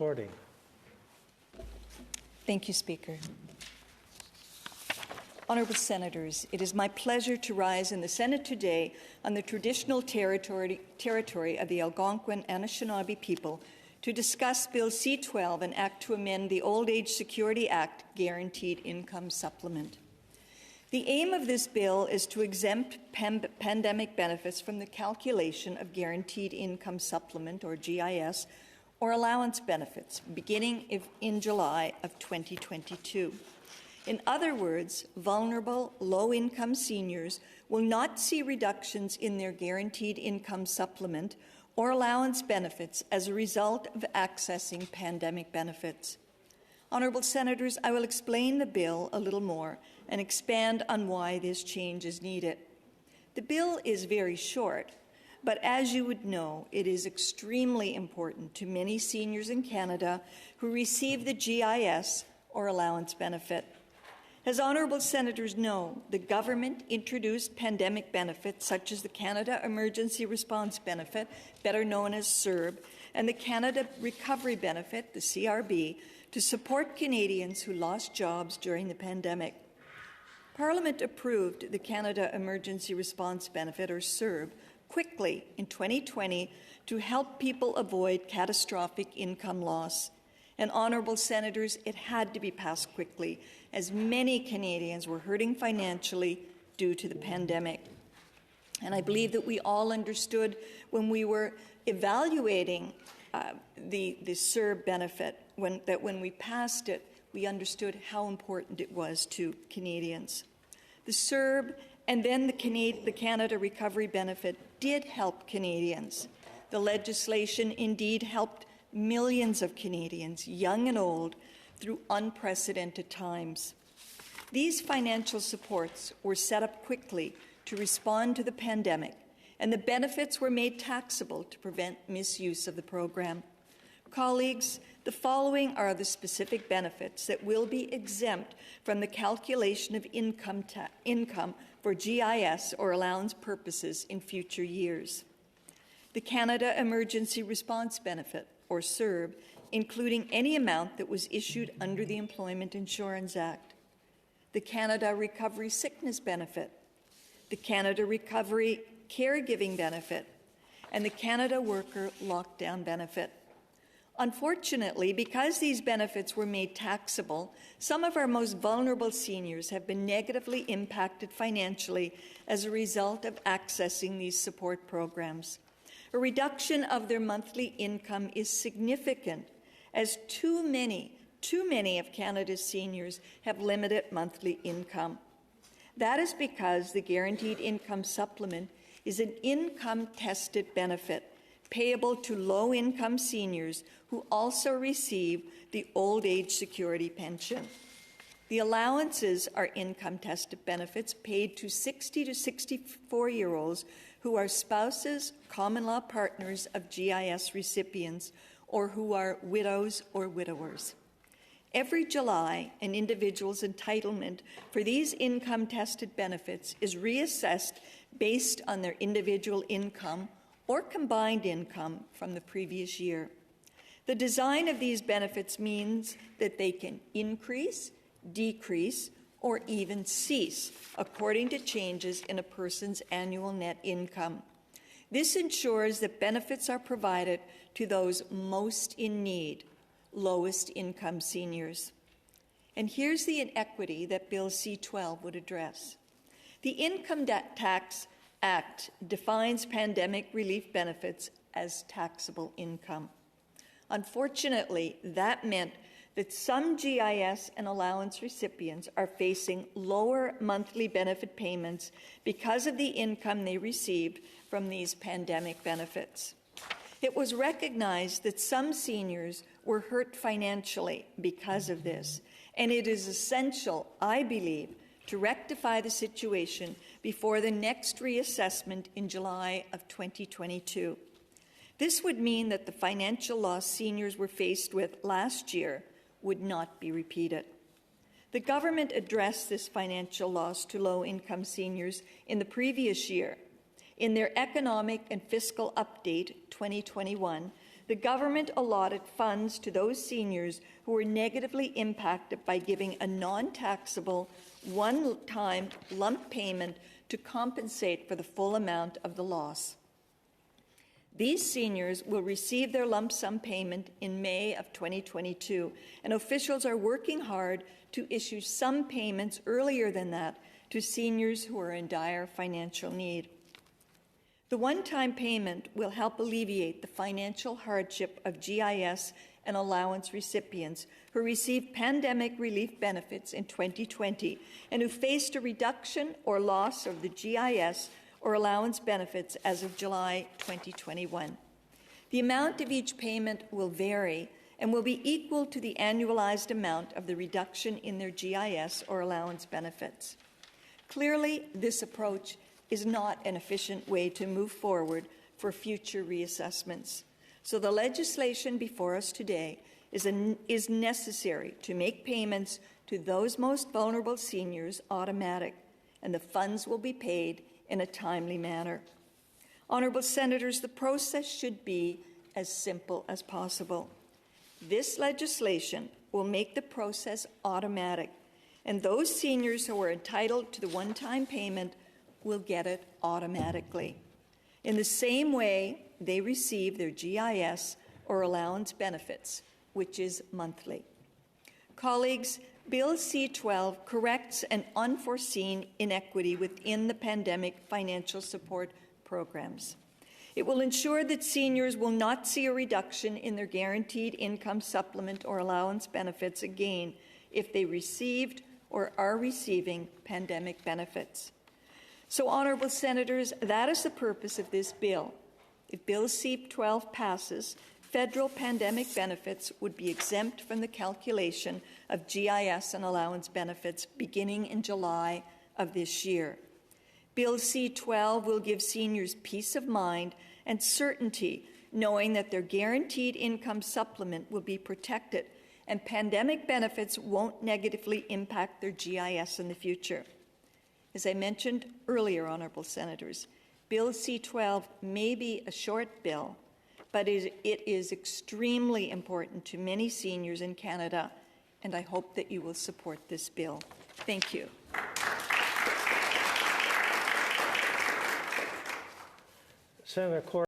Cordy. Thank you, Speaker. Honourable Senators, it is my pleasure to rise in the Senate today on the traditional territory of the Algonquin Anishinaabe people to discuss Bill C-12, an act to amend the Old Age Security Act Guaranteed Income Supplement. The aim of this bill is to exempt pandemic benefits from the calculation of Guaranteed Income Supplement, or GIS, or allowance benefits, beginning in July of 2022. In other words, vulnerable, low-income seniors will not see reductions in their Guaranteed Income Supplement or allowance benefits as a result of accessing pandemic benefits. Honourable Senators, I will explain the bill a little more and expand on why this change is needed. The bill is very short, but as you would know, it is extremely important to many seniors in Canada who receive the GIS or allowance benefit. As honourable senators know, the government introduced pandemic benefits such as the Canada Emergency Response Benefit, better known as CERB, and the Canada Recovery Benefit, the CRB, to support Canadians who lost jobs during the pandemic. Parliament approved the Canada Emergency Response Benefit, or CERB, quickly in 2020 to help people avoid catastrophic income loss. And honourable senators, it had to be passed quickly, as many Canadians were hurting financially due to the pandemic. And I believe that we all understood when we were evaluating the CERB benefit, when we passed it, we understood how important it was to Canadians. The CERB and then the Canada Recovery Benefit did help Canadians. The legislation indeed helped millions of Canadians, young and old, through unprecedented times. These financial supports were set up quickly to respond to the pandemic, and the benefits were made taxable to prevent misuse of the program. Colleagues, the following are the specific benefits that will be exempt from the calculation of income for GIS or allowance purposes in future years. The Canada Emergency Response Benefit, or CERB, including any amount that was issued under the Employment Insurance Act. The Canada Recovery Sickness Benefit, the Canada Recovery Caregiving Benefit, and the Canada Worker Lockdown Benefit. Unfortunately, because these benefits were made taxable, some of our most vulnerable seniors have been negatively impacted financially as a result of accessing these support programs. A reduction of their monthly income is significant, as too many of Canada's seniors have limited monthly income. That is because the Guaranteed Income Supplement is an income-tested benefit payable to low-income seniors who also receive the Old Age Security Pension. The allowances are income-tested benefits paid to 60 to 64-year-olds who are spouses, common-law partners of GIS recipients, or who are widows or widowers. Every July, an individual's entitlement for these income-tested benefits is reassessed based on their individual income or combined income from the previous year. The design of these benefits means that they can increase, decrease, or even cease according to changes in a person's annual net income. This ensures that benefits are provided to those most in need, lowest income seniors. And here's the inequity that Bill C-12 would address. The Income Tax Act defines pandemic relief benefits as taxable income. Unfortunately, that meant that some GIS and allowance recipients are facing lower monthly benefit payments because of the income they received from these pandemic benefits. It was recognized that some seniors were hurt financially because of this, and it is essential, I believe, to rectify the situation before the next reassessment in July of 2022. This would mean that the financial loss seniors were faced with last year would not be repeated. The government addressed this financial loss to low-income seniors in the previous year. In their Economic and Fiscal Update 2021, The government allotted funds to those seniors who were negatively impacted by giving a non-taxable, one-time lump payment to compensate for the full amount of the loss. These seniors will receive their lump sum payment in May of 2022, and officials are working hard to issue some payments earlier than that to seniors who are in dire financial need. The one-time payment will help alleviate the financial hardship of GIS and allowance recipients who received pandemic relief benefits in 2020 and who faced a reduction or loss of the GIS or allowance benefits as of July 2021. The amount of each payment will vary and will be equal to the annualized amount of the reduction in their GIS or allowance benefits. Clearly, this approach is not an efficient way to move forward for future reassessments. So the legislation before us today is necessary to make payments to those most vulnerable seniors automatic, and the funds will be paid in a timely manner. Honourable Senators, the process should be as simple as possible. This legislation will make the process automatic, and those seniors who are entitled to the one-time payment will get it automatically, in the same way they receive their GIS or allowance benefits, which is monthly. Colleagues, Bill C-12 corrects an unforeseen inequity within the pandemic financial support programs. It will ensure that seniors will not see a reduction in their guaranteed income supplement or allowance benefits again if they received or are receiving pandemic benefits. So, Honourable Senators, that is the purpose of this bill. If Bill C-12 passes, federal pandemic benefits would be exempt from the calculation of GIS and allowance benefits beginning in July of this year. Bill C-12 will give seniors peace of mind and certainty, knowing that their guaranteed income supplement will be protected and pandemic benefits won't negatively impact their GIS in the future. As I mentioned earlier, Honourable Senators, Bill C-12 may be a short bill, but it is extremely important to many seniors in Canada, and I hope that you will support this bill. Thank you. Senator Cordy.